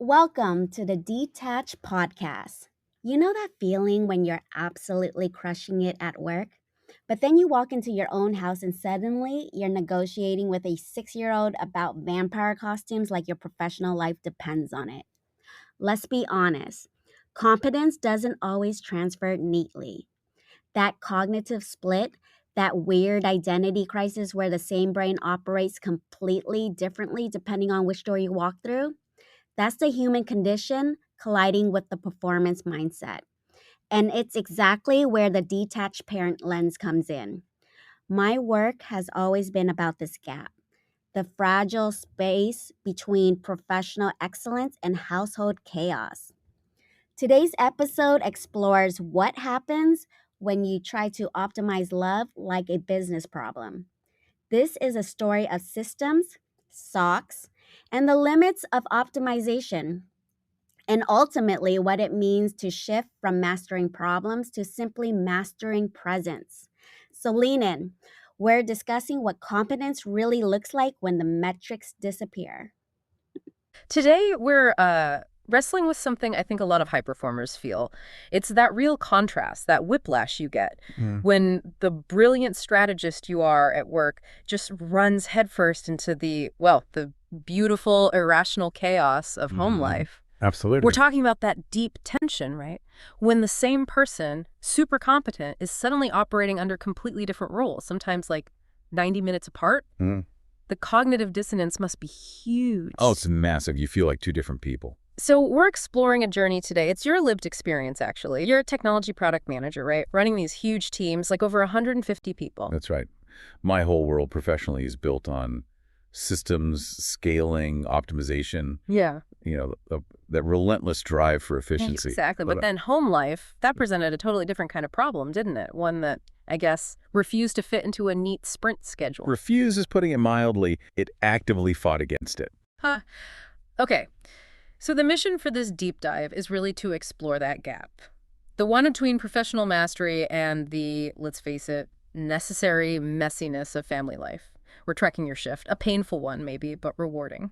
Welcome to the Detached Podcast. You know that feeling when you're absolutely crushing it at work, but then you walk into your own house and suddenly you're negotiating with a 6-year-old about vampire costumes like your professional life depends on it. Let's be honest, competence doesn't always transfer neatly. That cognitive split, that weird identity crisis where the same brain operates completely differently depending on which door you walk through, that's the human condition colliding with the performance mindset. And it's exactly where the detached parent lens comes in. My work has always been about this gap, the fragile space between professional excellence and household chaos. Today's episode explores what happens when you try to optimize love like a business problem. This is a story of systems, socks, and the limits of optimization, and ultimately what it means to shift from mastering problems to simply mastering presence. So lean in. We're discussing what competence really looks like when the metrics disappear. Today, we're wrestling with something I think a lot of high performers feel. It's that real contrast, that whiplash you get when the brilliant strategist you are at work just runs headfirst into the beautiful, irrational chaos of home life. We're Absolutely. talking about that deep tension, right? When the same person, super competent, is suddenly operating under completely different roles, sometimes like 90 minutes apart. Mm. The cognitive dissonance must be huge. Oh, it's massive. You feel like two different people. So we're exploring a journey today. It's your lived experience, actually. You're a technology product manager, right? Running these huge teams, like over 150 people. That's right. My whole world professionally is built on systems, scaling, optimization, Yeah, that relentless drive for efficiency. exactly. But then home life, that presented a totally different kind of problem, didn't it? One that, I guess, refused to fit into a neat sprint schedule. Refuse is putting it mildly. It actively fought against it. Huh. Okay. So the mission for this deep dive is really to explore that gap. The one between professional mastery and the, let's face it, necessary messiness of family life. We're tracking your shift, a painful one maybe, but rewarding.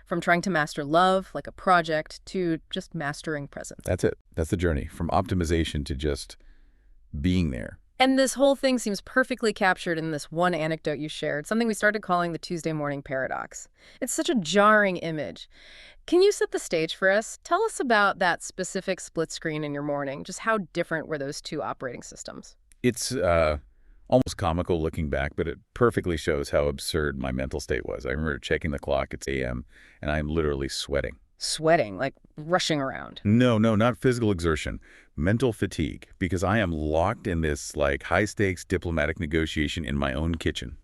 From trying to master love, like a project, to just mastering presence. That's it. That's the journey from optimization to just being there. And this whole thing seems perfectly captured in this one anecdote you shared, something we started calling the Tuesday morning paradox. It's such a jarring image. Can you set the stage for us? Tell us about that specific split screen in your morning. Just how different were those two operating systems? It's almost comical looking back, but it perfectly shows how absurd my mental state was. I remember checking the clock. It's a.m., and I'm literally sweating. Sweating, like rushing around. No, not physical exertion. Mental fatigue, because I am locked in this high-stakes diplomatic negotiation in my own kitchen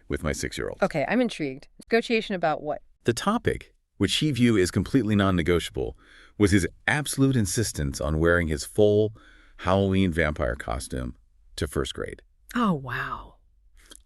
with my 6-year-old. Okay, I'm intrigued. Negotiation about what? The topic, which he viewed as completely non-negotiable, was his absolute insistence on wearing his full Halloween vampire costume to first grade. Oh, wow.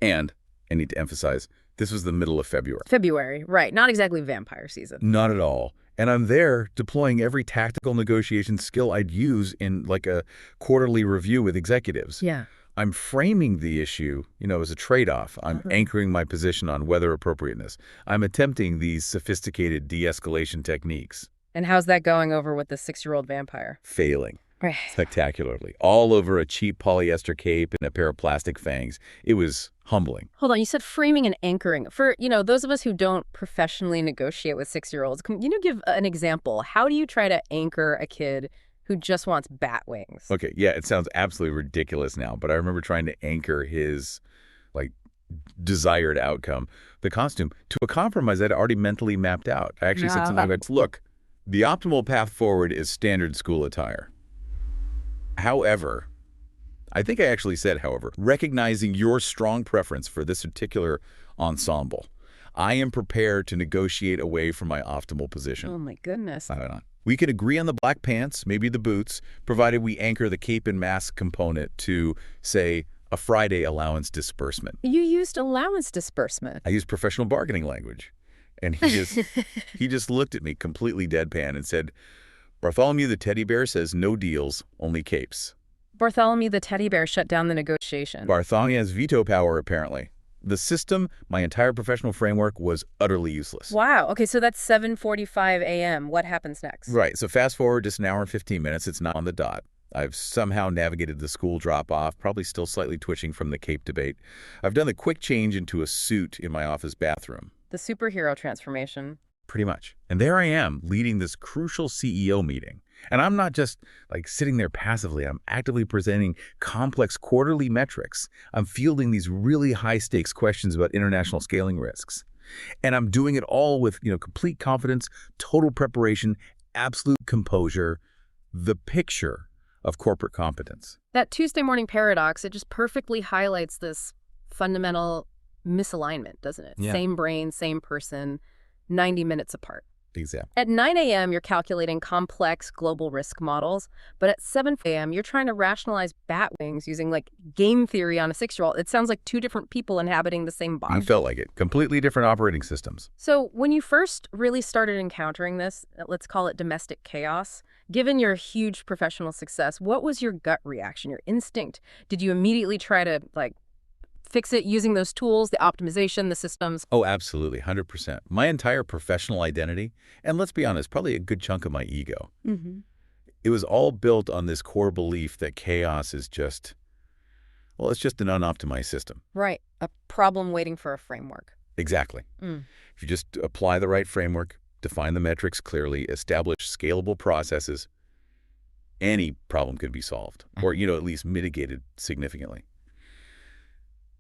And, I need to emphasize, this was the middle of February. February, right. Not exactly vampire season. Not at all. And I'm there deploying every tactical negotiation skill I'd use in a quarterly review with executives. Yeah. I'm framing the issue, as a trade-off. I'm anchoring my position on weather appropriateness. I'm attempting these sophisticated de-escalation techniques. And how's that going over with the 6-year-old vampire? Failing. Right. Spectacularly. All over a cheap polyester cape and a pair of plastic fangs. It was humbling. Hold on, you said framing and anchoring. For, those of us who don't professionally negotiate with 6-year-olds, can you give an example? How do you try to anchor a kid who just wants bat wings? Okay, yeah, it sounds absolutely ridiculous now, but I remember trying to anchor his, desired outcome, the costume, to a compromise I'd already mentally mapped out. I actually said something like, look, the optimal path forward is standard school attire. However, I think I actually said, recognizing your strong preference for this particular ensemble, I am prepared to negotiate away from my optimal position. Oh, my goodness. We could agree on the black pants, maybe the boots, provided we anchor the cape and mask component to, say, a Friday allowance disbursement. You used allowance disbursement. I used professional bargaining language. And he just looked at me completely deadpan and said, Bartholomew the teddy bear says no deals, only capes. Bartholomew the teddy bear shut down the negotiation. Bartholomew has veto power, apparently. The system, my entire professional framework, was utterly useless. Wow. Okay, so that's 7:45 a.m. What happens next? Right. So fast forward just an hour and 15 minutes. It's not on the dot. I've somehow navigated the school drop-off, probably still slightly twitching from the cape debate. I've done the quick change into a suit in my office bathroom. The superhero transformation. Pretty much. And there I am, leading this crucial CEO meeting. And I'm not just like sitting there passively. I'm actively presenting complex quarterly metrics. I'm fielding these really high-stakes questions about international scaling risks. And I'm doing it all with, complete confidence, total preparation, absolute composure, the picture of corporate competence. That Tuesday morning paradox, it just perfectly highlights this fundamental misalignment, doesn't it? Yeah. Same brain, same person, 90 minutes apart. Exactly. At 9 a.m., you're calculating complex global risk models, but at 7 a.m., you're trying to rationalize bat wings using game theory on a 6-year-old. It sounds like two different people inhabiting the same body. You felt like it. Completely different operating systems. So when you first really started encountering this, let's call it domestic chaos, given your huge professional success, what was your gut reaction, your instinct? Did you immediately try to fix it using those tools, the optimization, the systems? Oh, absolutely, 100%. My entire professional identity, and let's be honest, probably a good chunk of my ego, it was all built on this core belief that chaos is just, it's just an unoptimized system. Right. A problem waiting for a framework. Exactly. If you just apply the right framework, define the metrics clearly, establish scalable processes, any problem could be solved or, at least mitigated significantly.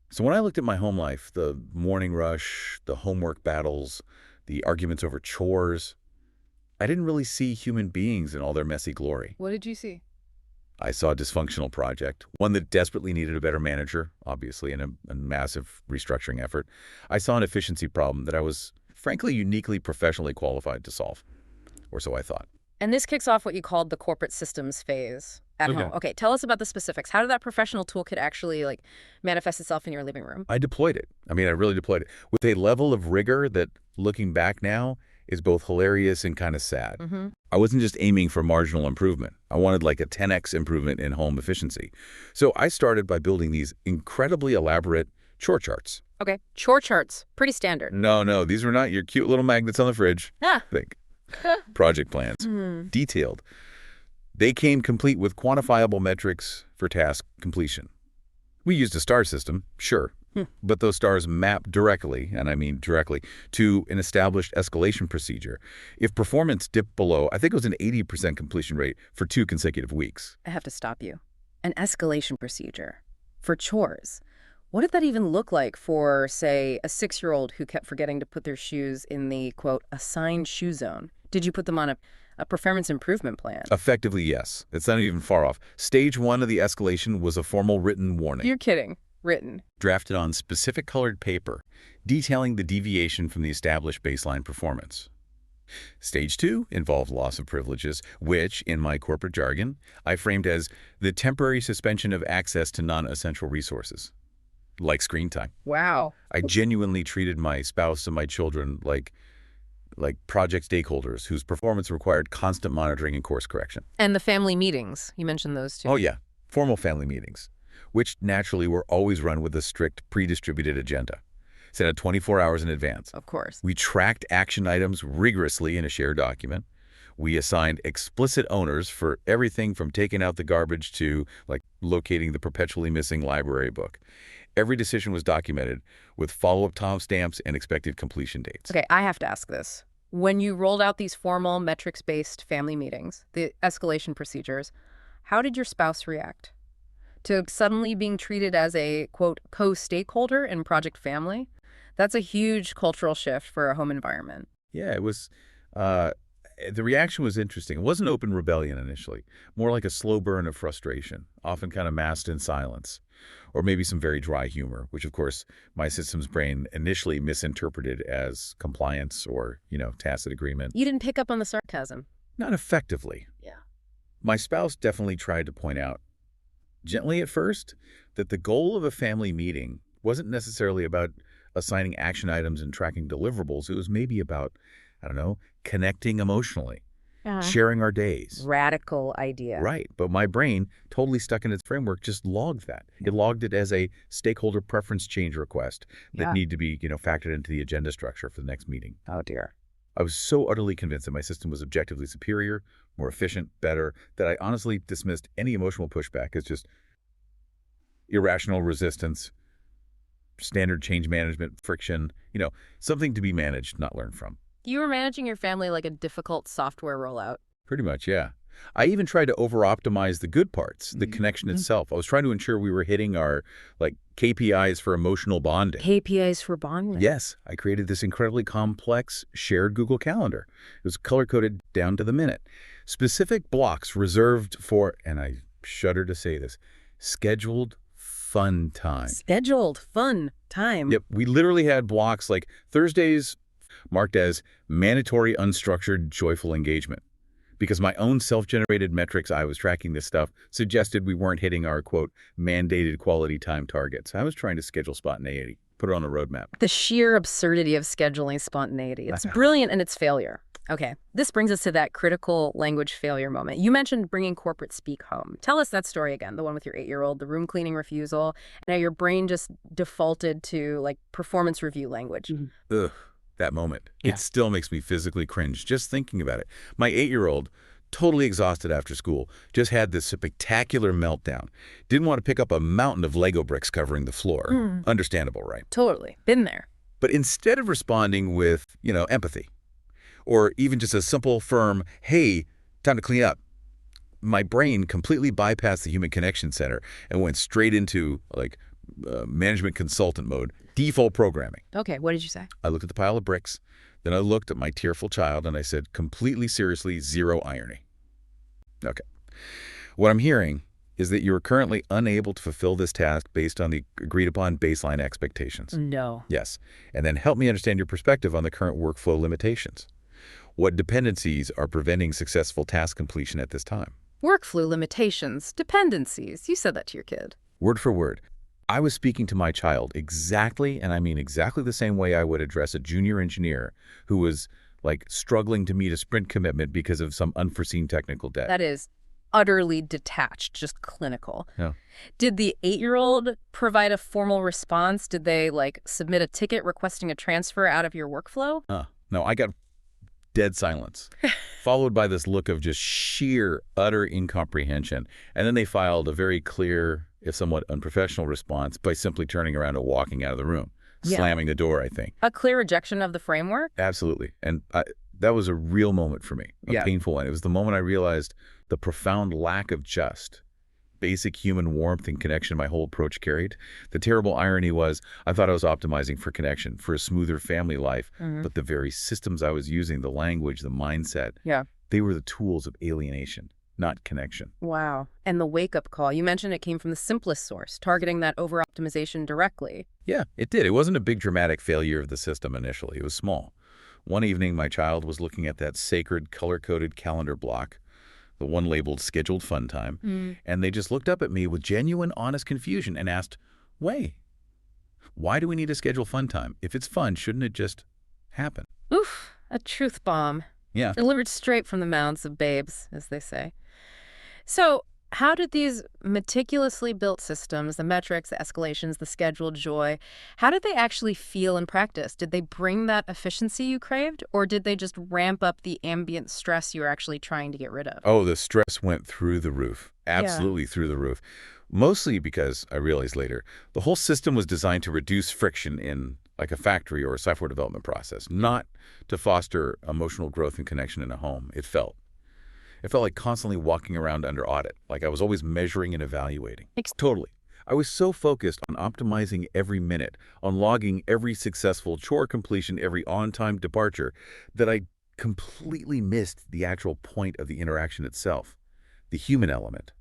So when I looked at my home life, the morning rush, the homework battles, the arguments over chores, I didn't really see human beings in all their messy glory. What did you see? I saw a dysfunctional project, one that desperately needed a better manager, obviously, in a massive restructuring effort. I saw an efficiency problem that I was, frankly, uniquely professionally qualified to solve, or so I thought. And this kicks off what you called the corporate systems phase at home. Okay, tell us about the specifics. How did that professional toolkit actually manifest itself in your living room? I deployed it. I really deployed it with a level of rigor that, looking back now, is both hilarious and kind of sad. I wasn't just aiming for marginal improvement. I wanted a 10x improvement in home efficiency. So I started by building these incredibly elaborate chore charts. Okay, chore charts. Pretty standard. No, these were not your cute little magnets on the fridge. Think. Project plans. Detailed. They came complete with quantifiable metrics for task completion. We used a star system, sure, but those stars map directly, and I mean directly, to an established escalation procedure. If performance dipped below, I think it was an 80% completion rate for 2 consecutive weeks. I have to stop you. An escalation procedure for chores. What did that even look like for, say, a 6-year-old who kept forgetting to put their shoes in the, quote, assigned shoe zone? Did you put them on a performance improvement plan? Effectively, yes. It's not even far off. Stage 1 of the escalation was a formal written warning. You're kidding. Written. Drafted on specific colored paper, detailing the deviation from the established baseline performance. Stage 2 involved loss of privileges, which, in my corporate jargon, I framed as the temporary suspension of access to non-essential resources, like screen time. Wow. I genuinely treated my spouse and my children like project stakeholders whose performance required constant monitoring and course correction. And the family meetings, you mentioned those too. Oh yeah, formal family meetings, which naturally were always run with a strict pre-distributed agenda, set at 24 hours in advance. Of course. We tracked action items rigorously in a shared document. We assigned explicit owners for everything from taking out the garbage to locating the perpetually missing library book. Every decision was documented with follow-up timestamps and expected completion dates. Okay, I have to ask this. When you rolled out these formal metrics-based family meetings, the escalation procedures, how did your spouse react to suddenly being treated as a, quote, co-stakeholder in Project Family? That's a huge cultural shift for a home environment. Yeah, it was. The reaction was interesting. It wasn't open rebellion initially, more like a slow burn of frustration, often kind of masked in silence, or maybe some very dry humor, which, of course, my systems brain initially misinterpreted as compliance or, tacit agreement. You didn't pick up on the sarcasm. Not effectively. Yeah. My spouse definitely tried to point out, gently at first, that the goal of a family meeting wasn't necessarily about assigning action items and tracking deliverables. It was maybe about, connecting emotionally. sharing our days. Radical idea. Right. But my brain, totally stuck in its framework, just logged that. It logged it as a stakeholder preference change request that needed to be, factored into the agenda structure for the next meeting. Oh, dear. I was so utterly convinced that my system was objectively superior, more efficient, better, that I honestly dismissed any emotional pushback as just irrational resistance, standard change management, friction, something to be managed, not learned from. You were managing your family like a difficult software rollout. Pretty much, yeah. I even tried to over-optimize the good parts, the connection itself. I was trying to ensure we were hitting our KPIs for emotional bonding. KPIs for bonding? Yes. I created this incredibly complex shared Google Calendar. It was color-coded down to the minute. Specific blocks reserved for, and I shudder to say this, scheduled fun time. Scheduled fun time. Yep. We literally had blocks like Thursdays marked as mandatory, unstructured, joyful engagement. Because my own self-generated metrics, I was tracking this stuff, suggested we weren't hitting our, quote, mandated quality time targets. I was trying to schedule spontaneity, put it on a roadmap. The sheer absurdity of scheduling spontaneity. It's brilliant in its failure. Okay, this brings us to that critical language failure moment. You mentioned bringing corporate speak home. Tell us that story again, the one with your 8-year-old, the room cleaning refusal, and how your brain just defaulted to, performance review language. Ugh. That moment. Yeah. It still makes me physically cringe just thinking about it. My 8-year-old, totally exhausted after school, just had this spectacular meltdown. Didn't want to pick up a mountain of Lego bricks covering the floor. Understandable, right? Totally. Been there. But instead of responding with, empathy, or even just a simple, firm, hey, time to clean up, my brain completely bypassed the human connection center and went straight into, management consultant mode. Default programming. Okay, what did you say? I looked at the pile of bricks, then I looked at my tearful child, and I said, completely seriously, zero irony. Okay. What I'm hearing is that you are currently unable to fulfill this task based on the agreed-upon baseline expectations. No. Yes. And then help me understand your perspective on the current workflow limitations. What dependencies are preventing successful task completion at this time? Workflow limitations, dependencies. You said that to your kid. Word for word. I was speaking to my child exactly, and I mean exactly the same way I would address a junior engineer who was, struggling to meet a sprint commitment because of some unforeseen technical debt. That is utterly detached, just clinical. Yeah. Did the 8-year-old provide a formal response? Did they, submit a ticket requesting a transfer out of your workflow? No, I got dead silence, followed by this look of just sheer, utter incomprehension. And then they filed a very clear, if somewhat unprofessional response by simply turning around and walking out of the room, slamming the door, I think. A clear rejection of the framework? Absolutely. And that was a real moment for me, a painful one. It was the moment I realized the profound lack of just basic human warmth and connection my whole approach carried. The terrible irony was I thought I was optimizing for connection, for a smoother family life, but the very systems I was using, the language, the mindset, they were the tools of alienation, not connection. Wow. And the wake-up call, you mentioned it came from the simplest source, targeting that over-optimization directly. Yeah, it did. It wasn't a big dramatic failure of the system initially. It was small. One evening, my child was looking at that sacred color-coded calendar block, the one labeled scheduled fun time, and they just looked up at me with genuine, honest confusion and asked, why do we need to schedule fun time? If it's fun, shouldn't it just happen? Oof, a truth bomb. Yeah. Delivered straight from the mouths of babes, as they say. So how did these meticulously built systems, the metrics, the escalations, the scheduled joy, how did they actually feel in practice? Did they bring that efficiency you craved, or did they just ramp up the ambient stress you were actually trying to get rid of? Oh, the stress went through the roof. Absolutely through the roof. Mostly because, I realized later, the whole system was designed to reduce friction in a factory or a software development process, not to foster emotional growth and connection in a home. It felt like constantly walking around under audit, like I was always measuring and evaluating. Totally. I was so focused on optimizing every minute, on logging every successful chore completion, every on-time departure, that I completely missed the actual point of the interaction itself, the human element.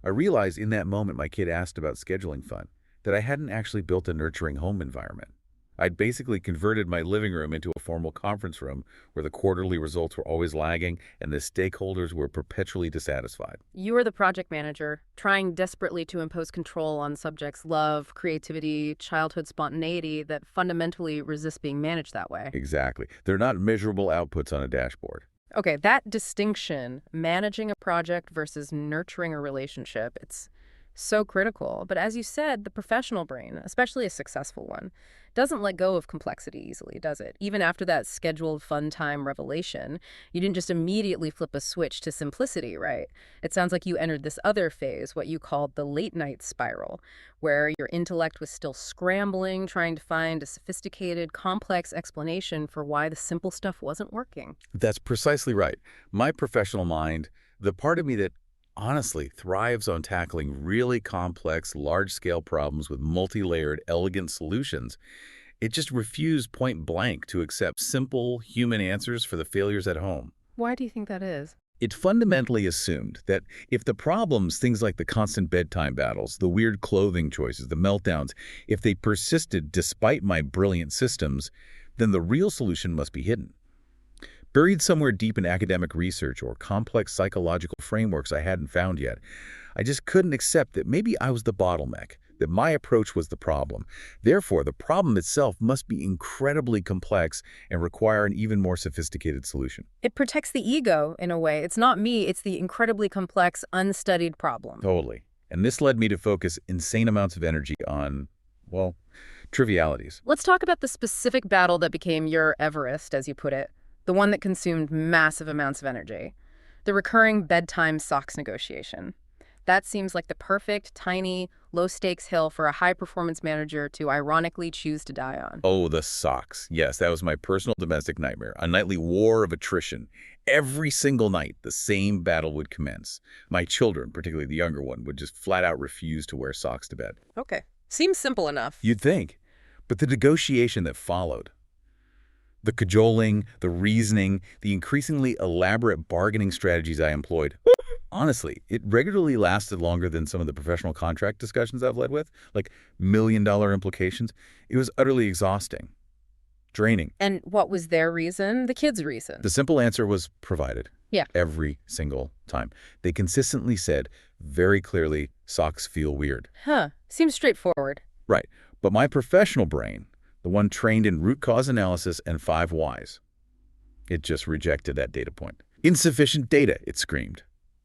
I realized in that moment my kid asked about scheduling fun, that I hadn't actually built a nurturing home environment. I'd basically converted my living room into a formal conference room where the quarterly results were always lagging and the stakeholders were perpetually dissatisfied. You were the project manager, trying desperately to impose control on subjects' love, creativity, childhood spontaneity that fundamentally resist being managed that way. Exactly. They're not measurable outputs on a dashboard. Okay, that distinction, managing a project versus nurturing a relationship, it's so critical. But as you said, the professional brain, especially a successful one, doesn't let go of complexity easily, does it? Even after that scheduled fun time revelation, you didn't just immediately flip a switch to simplicity, right? It sounds like you entered this other phase, what you called the late night spiral, where your intellect was still scrambling, trying to find a sophisticated, complex explanation for why the simple stuff wasn't working. That's precisely right. My professional mind, the part of me that honestly thrives on tackling really complex, large-scale problems with multi-layered, elegant solutions, it just refused point blank to accept simple, human answers for the failures at home. Why do you think that is? It fundamentally assumed that if the problems, things like the constant bedtime battles, the weird clothing choices, the meltdowns, if they persisted despite my brilliant systems, then the real solution must be hidden. Buried somewhere deep in academic research or complex psychological frameworks I hadn't found yet. I just couldn't accept that maybe I was the bottleneck, that my approach was the problem. Therefore, the problem itself must be incredibly complex and require an even more sophisticated solution. It protects the ego in a way. It's not me, it's the incredibly complex, unstudied problem. Totally. And this led me to focus insane amounts of energy on, well, trivialities. Let's talk about the specific battle that became your Everest, as you put it, the one that consumed massive amounts of energy, the recurring bedtime socks negotiation. That seems like the perfect, tiny, low-stakes hill for a high-performance manager to ironically choose to die on. Oh, the socks. Yes, that was my personal domestic nightmare, a nightly war of attrition. Every single night, the same battle would commence. My children, particularly the younger one, would just flat out refuse to wear socks to bed. Okay. Seems simple enough. You'd think. But the negotiation that followed, the cajoling, the reasoning, the increasingly elaborate bargaining strategies I employed, honestly, it regularly lasted longer than some of the professional contract discussions I've led with, like million-dollar implications. It was utterly exhausting, draining. And what was their reason? The kids' reason. The simple answer was provided. Yeah. Every single time. They consistently said very clearly, socks feel weird. Huh. Seems straightforward. Right. But my professional brain, the one trained in root cause analysis and 5 whys, it just rejected that data point. Insufficient data, it screamed.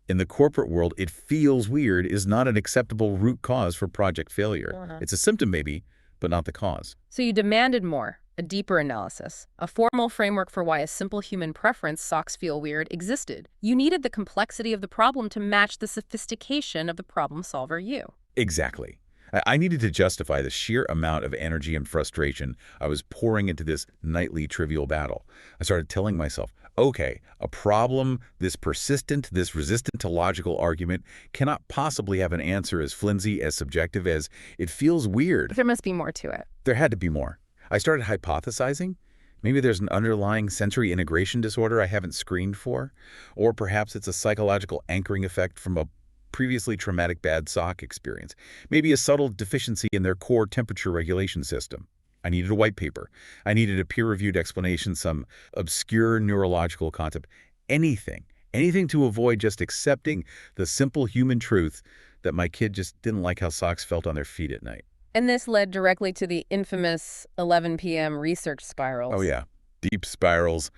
In the corporate world, it feels weird is not an acceptable root cause for project failure. It's a symptom maybe, but not the cause. So you demanded more, a deeper analysis, a formal framework for why a simple human preference, socks feel weird, existed. You needed the complexity of the problem to match the sophistication of the problem solver you. Exactly. I needed to justify the sheer amount of energy and frustration I was pouring into this nightly trivial battle. I started telling myself, okay, a problem this persistent, this resistant to logical argument cannot possibly have an answer as flimsy, as subjective as it feels weird. There must be more to it. There had to be more. I started hypothesizing. Maybe there's an underlying sensory integration disorder I haven't screened for, or perhaps it's a psychological anchoring effect from a previously traumatic bad sock experience, maybe a subtle deficiency in their core temperature regulation system. I needed a white paper. I needed a peer-reviewed explanation, some obscure neurological concept, anything to avoid just accepting the simple human truth that my kid just didn't like how socks felt on their feet at night. And this led directly to the infamous 11 p.m. research spirals. Oh yeah, deep spirals.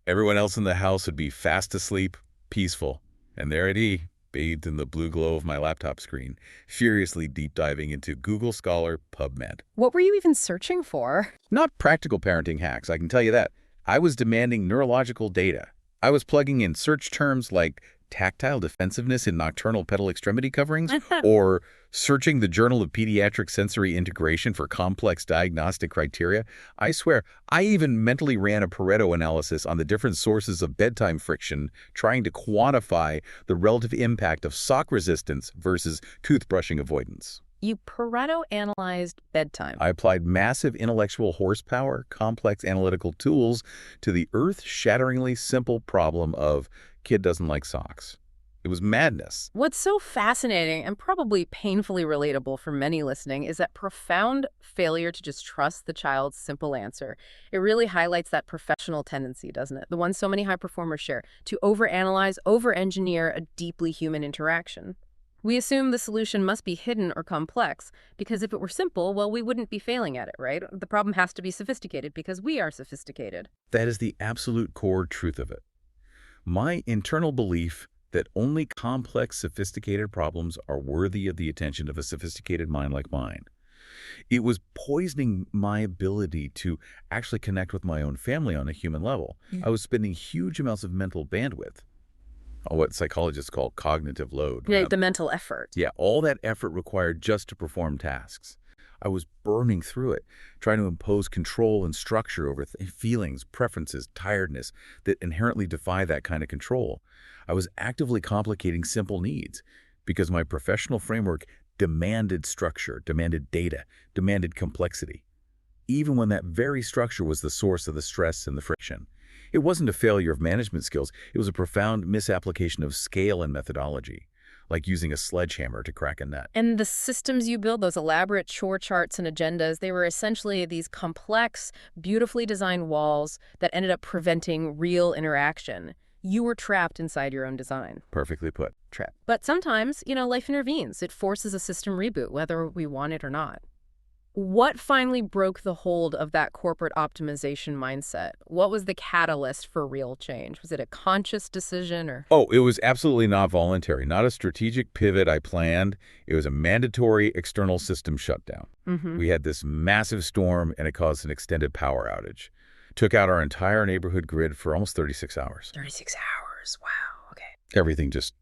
Everyone else in the house would be fast asleep, peaceful, and there I'd be, bathed in the blue glow of my laptop screen, furiously deep diving into Google Scholar PubMed. What were you even searching for? Not practical parenting hacks, I can tell you that. I was demanding neurological data. I was plugging in search terms like tactile defensiveness in nocturnal pedal extremity coverings, or searching the Journal of Pediatric Sensory Integration for complex diagnostic criteria. I swear, I even mentally ran a Pareto analysis on the different sources of bedtime friction, trying to quantify the relative impact of sock resistance versus toothbrushing avoidance. You Pareto analyzed bedtime. I applied massive intellectual horsepower, complex analytical tools to the earth-shatteringly simple problem of kid doesn't like socks. It was madness. What's so fascinating and probably painfully relatable for many listening is that profound failure to just trust the child's simple answer. It really highlights that professional tendency, doesn't it? The one so many high performers share, to overanalyze, over-engineer a deeply human interaction. We assume the solution must be hidden or complex, because if it were simple, well, we wouldn't be failing at it, right? The problem has to be sophisticated because we are sophisticated. That is the absolute core truth of it. My internal belief that only complex, sophisticated problems are worthy of the attention of a sophisticated mind like mine. It was poisoning my ability to actually connect with my own family on a human level. I was spending huge amounts of mental bandwidth, what psychologists call cognitive load. Yeah, the mental effort. Yeah, all that effort required just to perform tasks. I was burning through it, trying to impose control and structure over feelings, preferences, tiredness that inherently defy that kind of control. I was actively complicating simple needs because my professional framework demanded structure, demanded data, demanded complexity, even when that very structure was the source of the stress and the friction. It wasn't a failure of management skills. It was a profound misapplication of scale and methodology, like using a sledgehammer to crack a nut. And the systems you build, those elaborate chore charts and agendas, they were essentially these complex, beautifully designed walls that ended up preventing real interaction. You were trapped inside your own design. Perfectly put. Trapped. But sometimes, life intervenes. It forces a system reboot, whether we want it or not. What finally broke the hold of that corporate optimization mindset? What was the catalyst for real change? Was it a conscious decision or? Oh, it was absolutely not voluntary, not a strategic pivot I planned. It was a mandatory external system shutdown. We had this massive storm and it caused an extended power outage. Took out our entire neighborhood grid for almost 36 hours. 36 hours. Wow. Okay. Everything just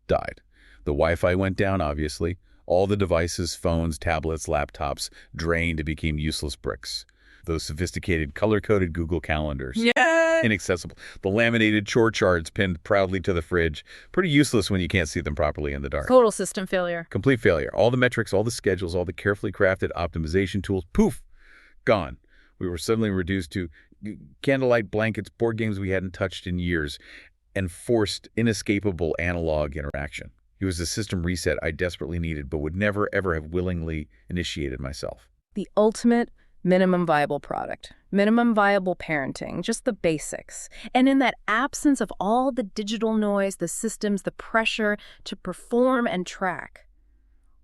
died. The Wi-Fi went down, obviously. All the devices, phones, tablets, laptops, drained and became useless bricks. Those sophisticated color-coded Google calendars. Yeah. Inaccessible. The laminated chore charts pinned proudly to the fridge. Pretty useless when you can't see them properly in the dark. Total system failure. Complete failure. All the metrics, all the schedules, all the carefully crafted optimization tools, poof, gone. We were suddenly reduced to candlelight blankets, board games we hadn't touched in years, and forced, inescapable analog interaction. It was a system reset I desperately needed, but would never, ever have willingly initiated myself. The ultimate minimum viable product, minimum viable parenting, just the basics. And in that absence of all the digital noise, the systems, the pressure to perform and track,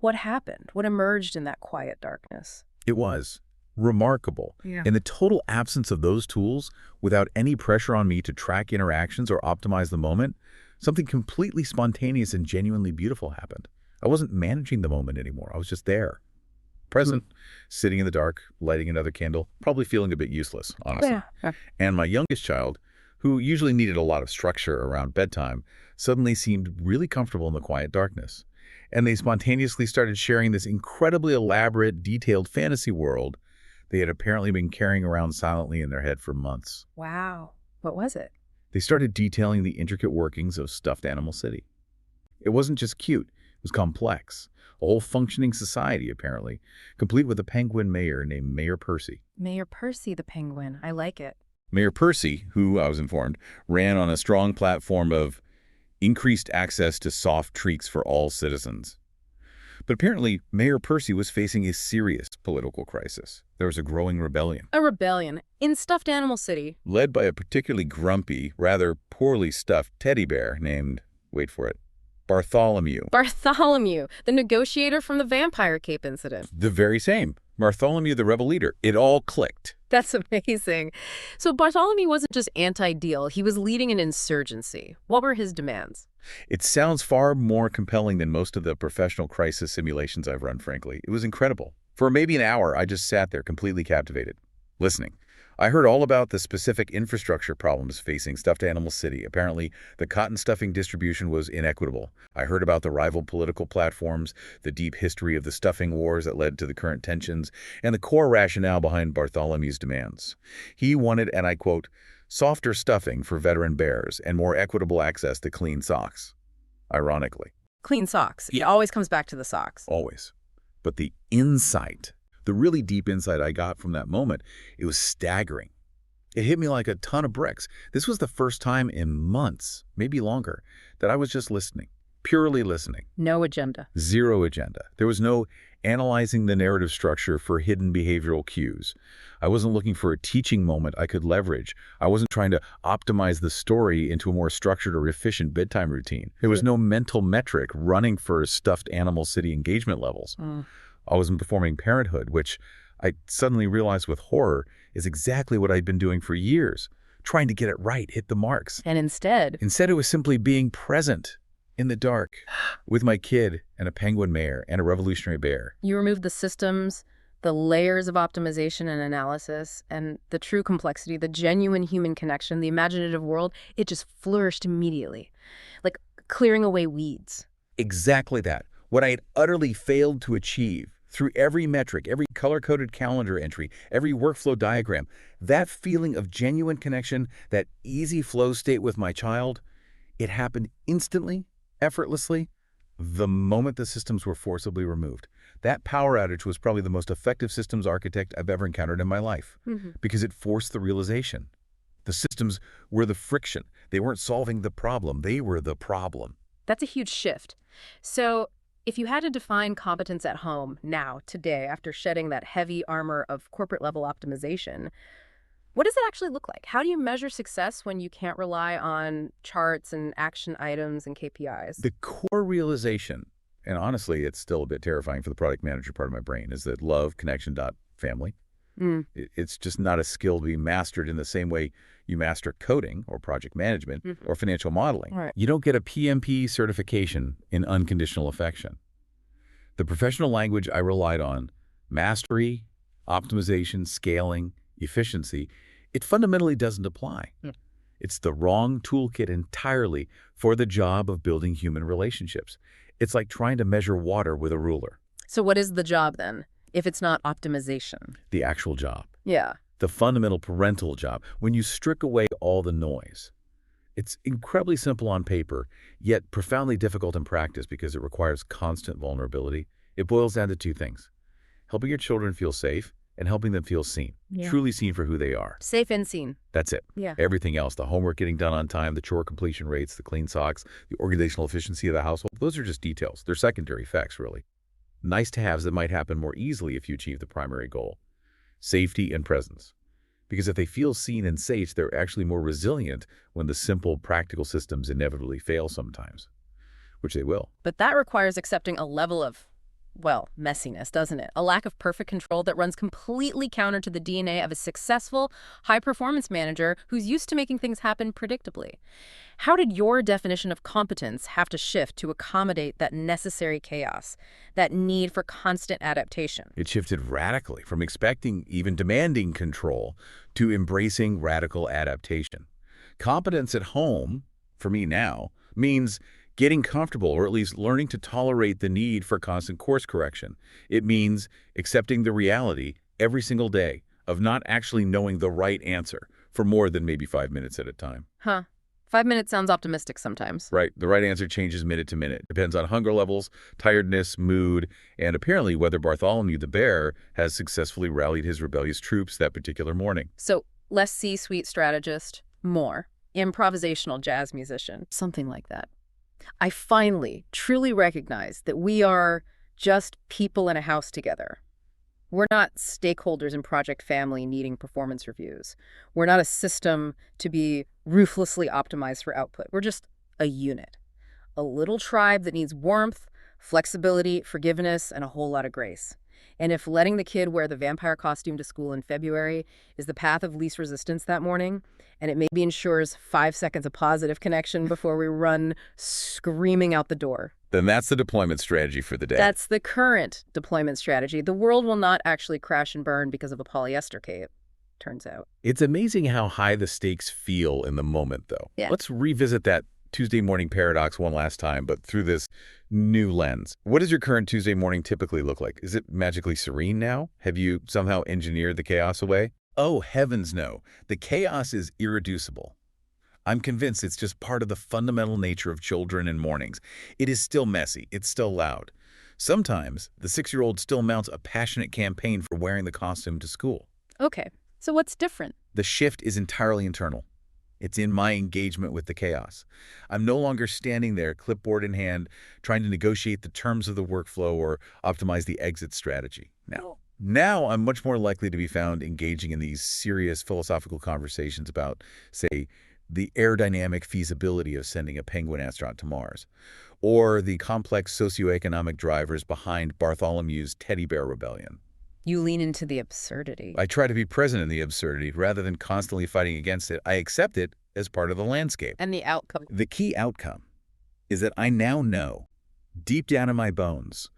what happened? What emerged in that quiet darkness? It was remarkable. Yeah. In the total absence of those tools, without any pressure on me to track interactions or optimize the moment, something completely spontaneous and genuinely beautiful happened. I wasn't managing the moment anymore. I was just there, present, sitting in the dark, lighting another candle, probably feeling a bit useless, honestly. Yeah. And my youngest child, who usually needed a lot of structure around bedtime, suddenly seemed really comfortable in the quiet darkness. And they spontaneously started sharing this incredibly elaborate, detailed fantasy world they had apparently been carrying around silently in their head for months. Wow. What was it? They started detailing the intricate workings of Stuffed Animal City. It wasn't just cute, it was complex. A whole functioning society, apparently, complete with a penguin mayor named Mayor Percy. Mayor Percy the penguin. I like it. Mayor Percy, who, I was informed, ran on a strong platform of increased access to soft treats for all citizens. But apparently, Mayor Percy was facing a serious political crisis. There was a growing rebellion. A rebellion in Stuffed Animal City. Led by a particularly grumpy, rather poorly stuffed teddy bear named, wait for it, Bartholomew. Bartholomew, the negotiator from the Vampire Cape incident. The very same. Bartholomew, the rebel leader. It all clicked. That's amazing. So Bartholomew wasn't just anti-deal. He was leading an insurgency. What were his demands? It sounds far more compelling than most of the professional crisis simulations I've run, frankly. It was incredible. For maybe an hour, I just sat there completely captivated, listening. I heard all about the specific infrastructure problems facing Stuffed Animal City. Apparently, the cotton stuffing distribution was inequitable. I heard about the rival political platforms, the deep history of the stuffing wars that led to the current tensions, and the core rationale behind Bartholomew's demands. He wanted, and I quote, softer stuffing for veteran bears and more equitable access to clean socks. Ironically. Clean socks. It always comes back to the socks. Always. But the insight, the really deep insight I got from that moment, it was staggering. It hit me like a ton of bricks. This was the first time in months, maybe longer, that I was just listening, purely listening. No agenda. Zero agenda. There was no analyzing the narrative structure for hidden behavioral cues. I wasn't looking for a teaching moment I could leverage. I wasn't trying to optimize the story into a more structured or efficient bedtime routine. There was no mental metric running for Stuffed Animal City engagement levels. I wasn't performing parenthood, which I suddenly realized with horror is exactly what I'd been doing for years. trying to get it right, hit the marks. And instead, Instead, it was simply being present in the dark with my kid and a penguin mare and a revolutionary bear. you removed the systems, the layers of optimization and analysis, and the true complexity, the genuine human connection, the imaginative world. It just flourished immediately, like clearing away weeds. Exactly that. What I had utterly failed to achieve through every metric, every color-coded calendar entry, every workflow diagram, that feeling of genuine connection, that easy flow state with my child, it happened instantly, effortlessly, the moment the systems were forcibly removed. That power outage was probably the most effective systems architect I've ever encountered in my life because it forced the realization. The systems were the friction. They weren't solving the problem. They were the problem. That's a huge shift. So if you had to define competence at home now, today, after shedding that heavy armor of corporate-level optimization, what does it actually look like? How do you measure success when you can't rely on charts and action items and KPIs? The core realization, and honestly, it's still a bit terrifying for the product manager part of my brain, is that love, connection, family. It's just not a skill to be mastered in the same way you master coding or project management or financial modeling. Right. You don't get a PMP certification in unconditional affection. The professional language I relied on, mastery, optimization, scaling, efficiency, it fundamentally doesn't apply. It's the wrong toolkit entirely for the job of building human relationships. It's like trying to measure water with a ruler. So what is the job then, if it's not optimization? The actual job. Yeah. The fundamental parental job, when you strip away all the noise. It's incredibly simple on paper, yet profoundly difficult in practice because it requires constant vulnerability. It boils down to two things: helping your children feel safe and helping them feel seen, truly seen for who they are. Safe and seen. That's it. Yeah. Everything else, the homework getting done on time, the chore completion rates, the clean socks, the organizational efficiency of the household, those are just details. They're secondary effects, really. Nice to haves that might happen more easily if you achieve the primary goal: safety and presence. Because if they feel seen and safe, they're actually more resilient when the simple, practical systems inevitably fail sometimes, which they will. But that requires accepting a level of, well, messiness, doesn't it? A lack of perfect control that runs completely counter to the DNA of a successful, high-performance manager who's used to making things happen predictably. How did your definition of competence have to shift to accommodate that necessary chaos, that need for constant adaptation? It shifted radically from expecting, even demanding control to embracing radical adaptation. Competence at home, for me now, means getting comfortable, or at least learning to tolerate the need for constant course correction. It means accepting the reality every single day of not actually knowing the right answer for more than maybe 5 minutes at a time. 5 minutes sounds optimistic sometimes. Right. The right answer changes minute to minute. Depends on hunger levels, tiredness, mood, and apparently whether Bartholomew the bear has successfully rallied his rebellious troops that particular morning. So less C-suite strategist, more improvisational jazz musician, something like that. I finally, truly recognize that we are just people in a house together. We're not stakeholders in Project Family needing performance reviews. We're not a system to be ruthlessly optimized for output. We're just a unit, a little tribe that needs warmth, flexibility, forgiveness, and a whole lot of grace. And if letting the kid wear the vampire costume to school in February is the path of least resistance that morning, and it maybe ensures 5 seconds of positive connection before we run screaming out the door, then that's the deployment strategy for the day. That's the current deployment strategy. The world will not actually crash and burn because of a polyester cape, turns out. It's amazing how high the stakes feel in the moment, though. Yeah. Let's revisit that Tuesday morning paradox one last time, but through this new lens. What does your current Tuesday morning typically look like? Is it magically serene now? Have you somehow engineered the chaos away? Oh, heavens no. The chaos is irreducible. I'm convinced it's just part of the fundamental nature of children and mornings. It is still messy. It's still loud. Sometimes the 6-year-old still mounts a passionate campaign for wearing the costume to school. Okay, so what's different? The shift is entirely internal. It's in my engagement with the chaos. I'm no longer standing there, clipboard in hand, trying to negotiate the terms of the workflow or optimize the exit strategy. Now I'm much more likely to be found engaging in these serious philosophical conversations about, say, the aerodynamic feasibility of sending a penguin astronaut to Mars, or the complex socioeconomic drivers behind Bartholomew's teddy bear rebellion. You lean into the absurdity. I try to be present in the absurdity rather than constantly fighting against it. I accept it as part of the landscape. And the outcome. The key outcome is that I now know, deep down in my bones,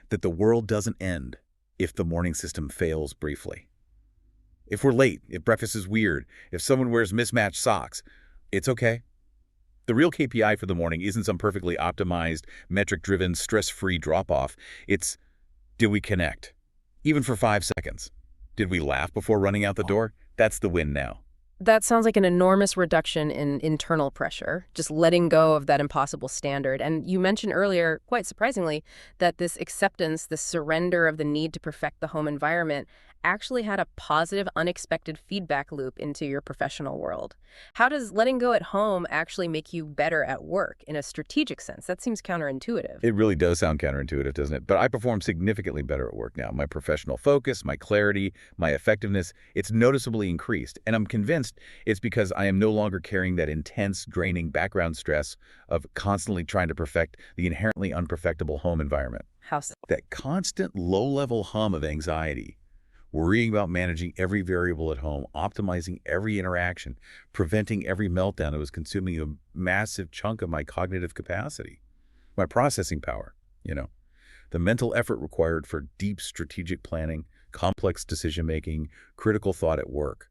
that the world doesn't end if the morning system fails briefly. If we're late, if breakfast is weird, if someone wears mismatched socks, it's okay. The real KPI for the morning isn't some perfectly optimized, metric-driven, stress-free drop-off. It's, did we connect? Even for 5 seconds. Did we laugh before running out the door? That's the win now. That sounds like an enormous reduction in internal pressure, just letting go of that impossible standard. And you mentioned earlier, quite surprisingly, that this acceptance, this surrender of the need to perfect the home environment actually had a positive, unexpected feedback loop into your professional world. How does letting go at home actually make you better at work in a strategic sense? That seems counterintuitive. It really does sound counterintuitive, doesn't it? But I perform significantly better at work now. My professional focus, my clarity, my effectiveness, it's noticeably increased. And I'm convinced it's because I am no longer carrying that intense, draining background stress of constantly trying to perfect the inherently unperfectible home environment. How so? That constant low-level hum of anxiety, worrying about managing every variable at home, optimizing every interaction, preventing every meltdown that was consuming a massive chunk of my cognitive capacity, my processing power, the mental effort required for deep strategic planning, complex decision-making, critical thought at work.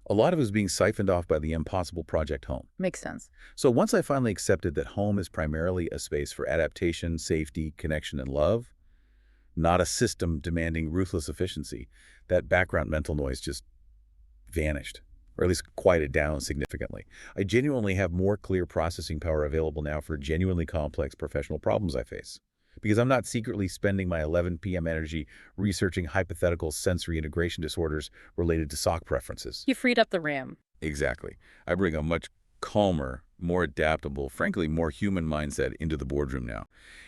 A lot of it was being siphoned off by the impossible project home. Makes sense. So once I finally accepted that home is primarily a space for adaptation, safety, connection, and love, not a system demanding ruthless efficiency, that background mental noise just vanished, or at least quieted down significantly. I genuinely have more clear processing power available now for genuinely complex professional problems I face, because I'm not secretly spending my 11 p.m. energy researching hypothetical sensory integration disorders related to sock preferences. You freed up the RAM. Exactly. I bring a much calmer, more adaptable, frankly, more human mindset into the boardroom now.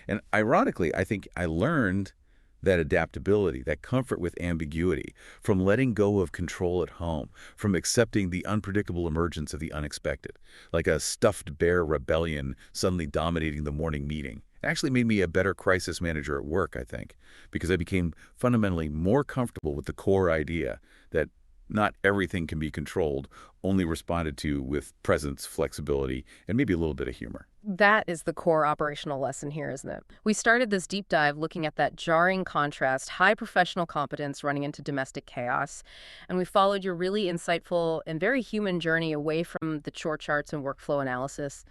And ironically, I think I learned that adaptability, that comfort with ambiguity, from letting go of control at home, from accepting the unpredictable emergence of the unexpected, like a stuffed bear rebellion suddenly dominating the morning meeting. It actually made me a better crisis manager at work, I think, because I became fundamentally more comfortable with the core idea that not everything can be controlled, only responded to with presence, flexibility, and maybe a little bit of humor. That is the core operational lesson here, isn't it? We started this deep dive looking at that jarring contrast, high professional competence running into domestic chaos. And we followed your really insightful and very human journey away from the chore charts and workflow analysis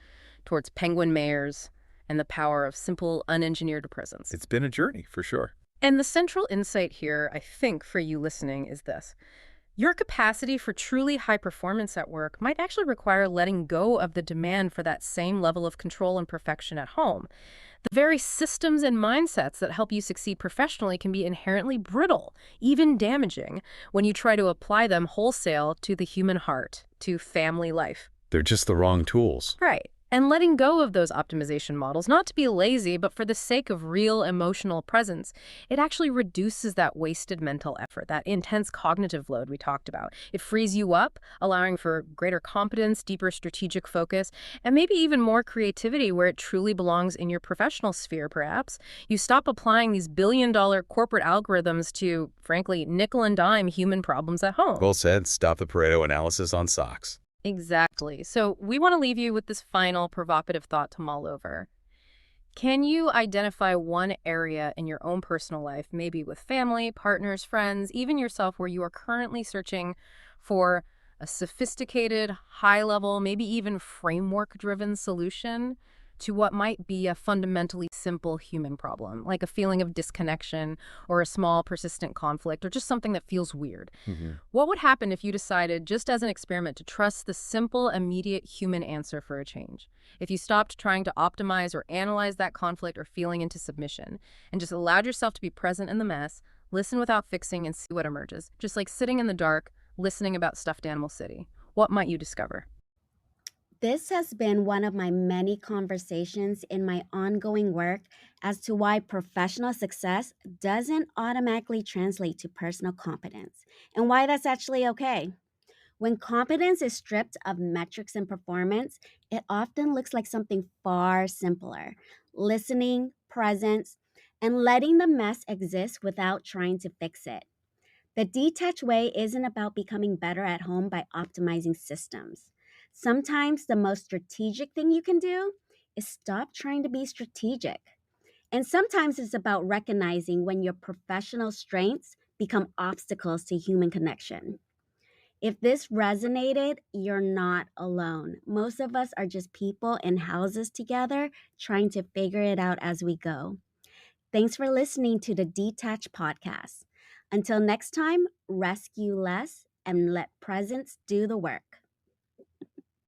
towards penguin mayors and the power of simple, unengineered presence. It's been a journey, for sure. And the central insight here, I think, for you listening is this. Your capacity for truly high performance at work might actually require letting go of the demand for that same level of control and perfection at home. The very systems and mindsets that help you succeed professionally can be inherently brittle, even damaging, when you try to apply them wholesale to the human heart, to family life. They're just the wrong tools. Right. And letting go of those optimization models, not to be lazy, but for the sake of real emotional presence, it actually reduces that wasted mental effort, that intense cognitive load we talked about. It frees you up, allowing for greater competence, deeper strategic focus, and maybe even more creativity where it truly belongs in your professional sphere, perhaps. You stop applying these billion-dollar corporate algorithms to, frankly, nickel and dime human problems at home. Well said. Stop the Pareto analysis on socks. Exactly. So we want to leave you with this final provocative thought to mull over. Can you identify one area in your own personal life, maybe with family, partners, friends, even yourself, where you are currently searching for a sophisticated, high-level, maybe even framework-driven solution to what might be a fundamentally simple human problem, like a feeling of disconnection or a small persistent conflict or just something that feels weird? What would happen if you decided, just as an experiment, to trust the simple, immediate human answer for a change? If you stopped trying to optimize or analyze that conflict or feeling into submission and just allowed yourself to be present in the mess, listen without fixing, and see what emerges, just like sitting in the dark, listening about Stuffed Animal City, what might you discover? This has been one of my many conversations in my ongoing work as to why professional success doesn't automatically translate to personal competence, and why that's actually okay. When competence is stripped of metrics and performance, it often looks like something far simpler: listening, presence, and letting the mess exist without trying to fix it. The detached way isn't about becoming better at home by optimizing systems. Sometimes the most strategic thing you can do is stop trying to be strategic. And sometimes it's about recognizing when your professional strengths become obstacles to human connection. If this resonated, you're not alone. Most of us are just people in houses together trying to figure it out as we go. Thanks for listening to the Detached Podcast. Until next time, rescue less and let presence do the work.